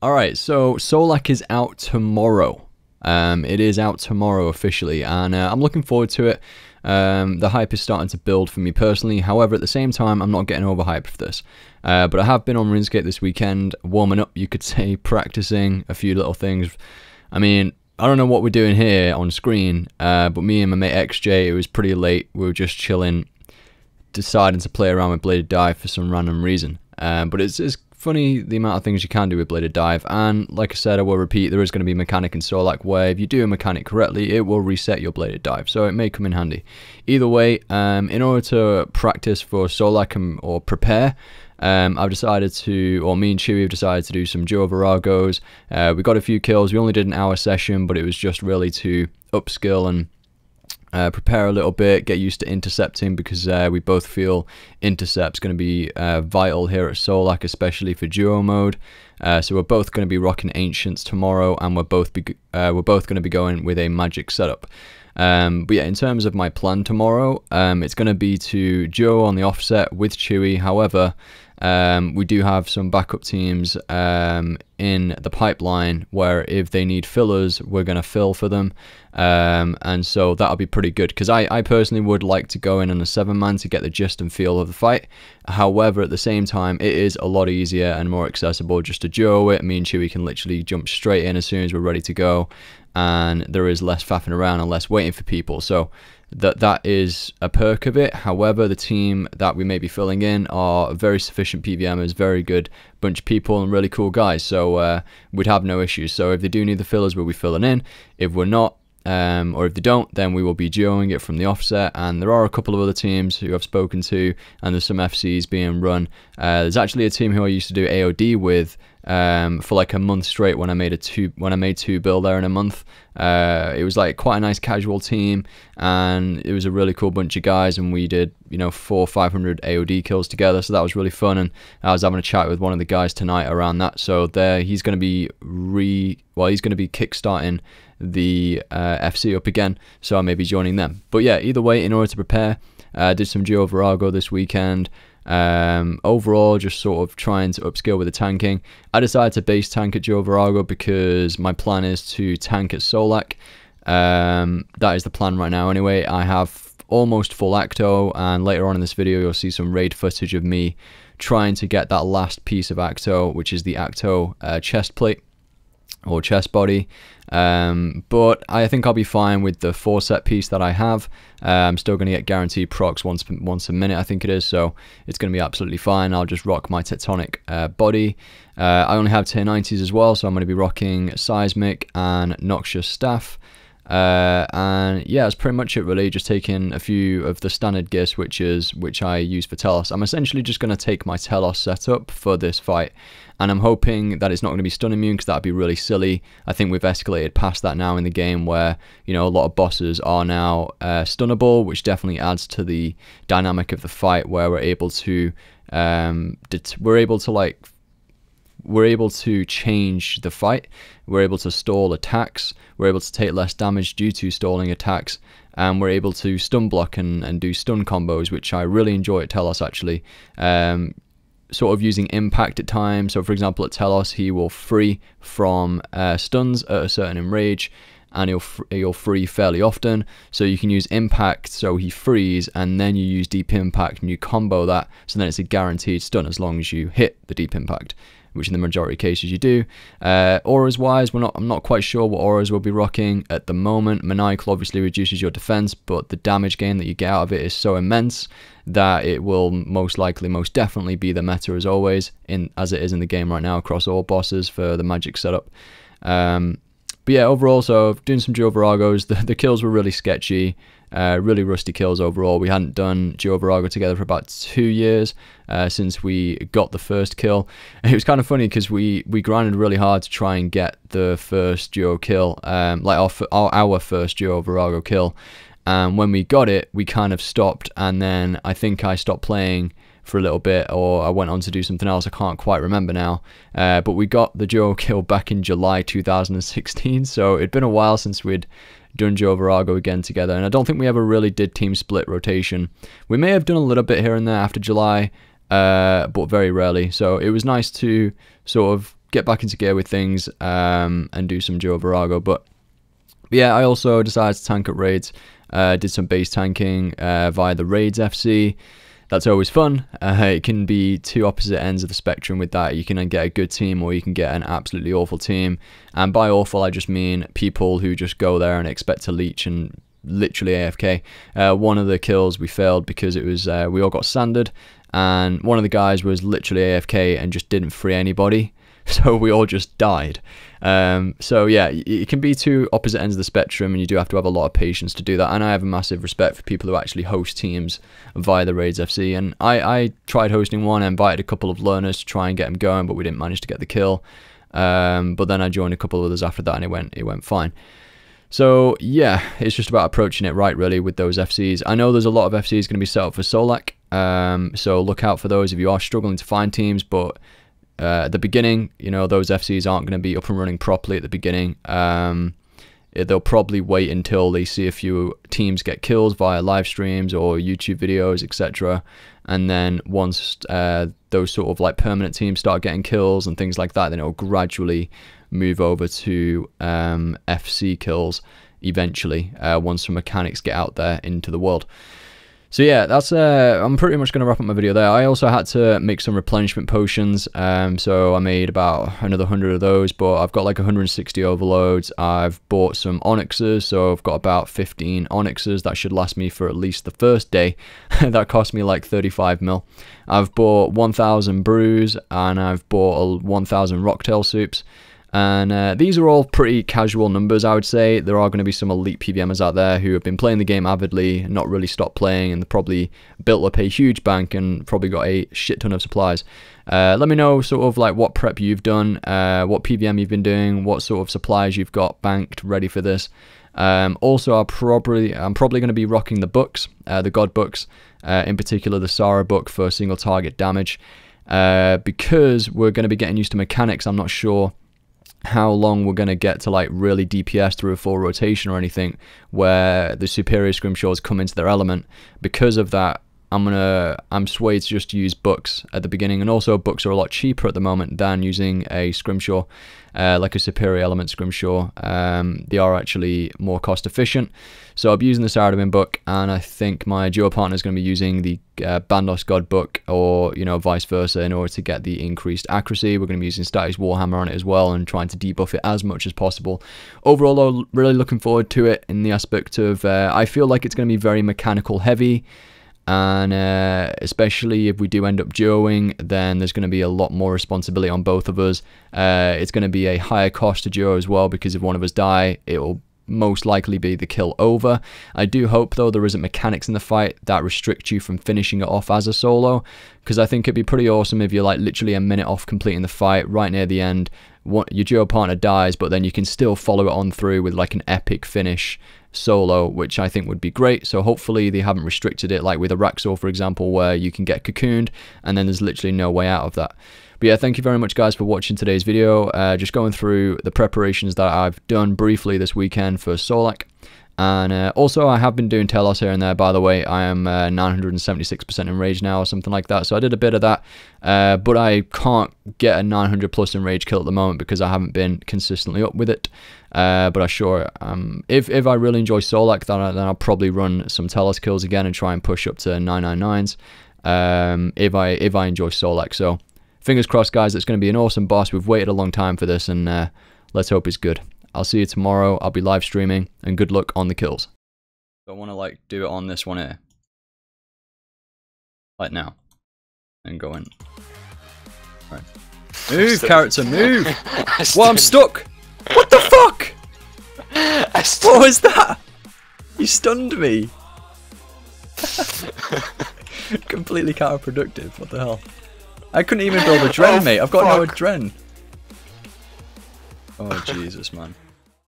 Alright, so Solak is out tomorrow. It is out tomorrow officially, and I'm looking forward to it. The hype is starting to build for me personally. However, at the same time, I'm not getting overhyped for this. But I have been on RuneScape this weekend, warming up, you could say, practicing a few little things. I mean, I don't know what we're doing here on screen, but me and my mate XJ, it was pretty late. We were just chilling, deciding to play around with Bladed Dive for some random reason. But it's funny the amount of things you can do with Bladed Dive, and like I said, I will repeat, there is going to be a mechanic in Solak where if you do a mechanic correctly, it will reset your Bladed Dive, so it may come in handy. Either way, in order to practice for Solak or prepare, I've decided to, or me and Chewy have decided to do some duo Voragos. We got a few kills. We only did an hour session, but it was just really to upskill and prepare a little bit, get used to intercepting, because we both feel intercept's going to be vital here at Solak, especially for duo mode. So we're both going to be rocking Ancients tomorrow, and we're both going to be going with a magic setup. But yeah, in terms of my plan tomorrow, it's going to be to duo on the offset with Chewy. However, we do have some backup teams in the pipeline where if they need fillers, we're going to fill for them. And so that'll be pretty good, because I personally would like to go in on a 7-man to get the gist and feel of the fight. However, at the same time, it is a lot easier and more accessible just to duo it. Me and Chewy can literally jump straight in as soon as we're ready to go, and there is less faffing around and less waiting for people. So that is a perk of it. However, the team that we may be filling in are very sufficient PVMers, very good bunch of people and really cool guys, so we'd have no issues. So if they do need the fillers, we'll be filling in. If we're not, or if they don't, then we will be duoing it from the offset. And there are a couple of other teams who I've spoken to, and there's some FCs being run. There's actually a team who I used to do AOD with for like a month straight when I made two build there in a month. It was like quite a nice casual team, and it was a really cool bunch of guys, and we did, you know, 400 or 500 AOD kills together, so that was really fun. And I was having a chat with one of the guys tonight around that, so he's going to be kickstarting the FC up again, so I may be joining them. But yeah, either way, in order to prepare, I did some duo Vorago this weekend. Overall, just sort of trying to upskill with the tanking. I decided to base tank at duo Vorago because my plan is to tank at Solak. That is the plan right now anyway. I have almost full Acto, and later on in this video you'll see some raid footage of me trying to get that last piece of Acto, which is the Acto chest plate or chest body. But I think I'll be fine with the 4-set piece that I have. I'm still going to get guaranteed procs once a minute, I think it is, so it's going to be absolutely fine. I'll just rock my Tectonic body. I only have tier 90s as well, so I'm going to be rocking Seismic and Noxious Staff. And yeah, that's pretty much it really, just taking a few of the standard gifts which I use for Telos. I'm essentially just going to take my Telos setup for this fight, and I'm hoping that it's not going to be stun immune, because that'd be really silly. I think we've escalated past that now in the game, where, you know, a lot of bosses are now stunnable, which definitely adds to the dynamic of the fight, where we're able to change the fight. We're able to stall attacks, we're able to take less damage due to stalling attacks, and we're able to stun block and do stun combos, which I really enjoy at Telos actually. Sort of using impact at times. So for example, at Telos, he will free from stuns at a certain enrage, and he'll free fairly often, so you can use impact, so he frees, and then you use deep impact and you combo that, so then it's a guaranteed stun as long as you hit the deep impact, which in the majority of cases you do. Auras wise, I'm not quite sure what auras we'll be rocking at the moment. Maniacal obviously reduces your defense, but the damage gain that you get out of it is so immense that it will most definitely be the meta as always, as it is in the game right now across all bosses for the magic setup. But yeah, overall, so doing some duo Voragos. The kills were really sketchy, really rusty kills overall. We hadn't done duo Vorago together for about 2 years since we got the first kill. It was kind of funny because we grinded really hard to try and get the first duo kill, like our first duo Vorago kill. And when we got it, we kind of stopped, and then I think I stopped playing for a little bit, or I went on to do something else, I can't quite remember now. But we got the duo kill back in July 2016, so it'd been a while since we'd done duo Vorago again together, and I don't think we ever really did team split rotation. We may have done a little bit here and there after July, but very rarely, so it was nice to sort of get back into gear with things and do some duo Vorago. But yeah, I also decided to tank up raids. Did some base tanking via the raids FC. That's always fun. It can be two opposite ends of the spectrum with that. You can get a good team or you can get an absolutely awful team. And by awful, I just mean people who just go there and expect to leech and literally AFK. One of the kills we failed because it was we all got sanded, and one of the guys was literally AFK and just didn't free anybody. So we all just died. So yeah, it can be two opposite ends of the spectrum, and you do have to have a lot of patience to do that. And I have a massive respect for people who actually host teams via the Raids FC. And I tried hosting one, I invited a couple of learners to try and get them going, but we didn't manage to get the kill. But then I joined a couple of others after that, and it went fine. So yeah, it's just about approaching it right, really, with those FCs. I know there's a lot of FCs going to be set up for Solak, so look out for those if you are struggling to find teams. But at the beginning, you know, those FCs aren't going to be up and running properly at the beginning. They'll probably wait until they see a few teams get kills via live streams or YouTube videos, etc. And then once those sort of like permanent teams start getting kills and things like that, then it'll gradually move over to FC kills eventually once some mechanics get out there into the world. So yeah, that's I'm pretty much going to wrap up my video there. I also had to make some replenishment potions, so I made about another 100 of those, but I've got like 160 overloads. I've bought some onyxes, so I've got about 15 onyxes. That should last me for at least the first day. That cost me like 35 mil. I've bought 1,000 brews, and I've bought 1,000 rocktail soups. And these are all pretty casual numbers, I would say. There are going to be some elite PVMers out there who have been playing the game avidly and not really stopped playing, and probably built up a huge bank and probably got a shit ton of supplies. Let me know sort of like what prep you've done, what PVM you've been doing, what sort of supplies you've got banked ready for this. Also, I'm probably going to be rocking the books, the God books, in particular the Sarah book for single target damage, because we're going to be getting used to mechanics. I'm not sure how long we're going to get to like really DPS through a full rotation or anything where the superior scrimshaws come into their element. Because of that, I'm swayed to just use books at the beginning, and also books are a lot cheaper at the moment than using a scrimshaw, like a superior element scrimshaw. They are actually more cost efficient. So I'll be using the Saradomin book, and I think my duo partner is going to be using the Bandos God book, or you know, vice versa, in order to get the increased accuracy. We're going to be using Status Warhammer on it as well, and trying to debuff it as much as possible. Overall, I'm really looking forward to it in the aspect of I feel like it's going to be very mechanical heavy. And especially if we do end up duoing, then there's going to be a lot more responsibility on both of us. It's going to be a higher cost to duo as well, because if one of us die, it will most likely be the kill over. I do hope though there isn't mechanics in the fight that restrict you from finishing it off as a solo, because I think it'd be pretty awesome if you're like literally a minute off completing the fight, right near the end, your duo partner dies, but then you can still follow it on through with like an epic finish solo, which I think would be great. So hopefully they haven't restricted it like with Araxor, for example, where you can get cocooned and then there's literally no way out of that. But yeah, thank you very much guys for watching today's video. Just going through the preparations that I've done briefly this weekend for Solak. And also I have been doing Telos here and there, by the way. I am 976% enraged now or something like that, so I did a bit of that, but I can't get a 900 plus enrage kill at the moment because I haven't been consistently up with it. But I sure if I really enjoy Solak, then I'll probably run some Telos kills again and try and push up to 999s if I enjoy Solak. So fingers crossed guys, it's going to be an awesome boss. We've waited a long time for this, and let's hope it's good. I'll see you tomorrow. I'll be live streaming, and good luck on the kills. I want to like do it on this one here, like now, and go in. All right, move, character, move. Well, I'm stuck. What the fuck? What was that? You stunned me. Completely counterproductive. What the hell? I couldn't even build a dren, mate. I've got no dren. Oh Jesus, man.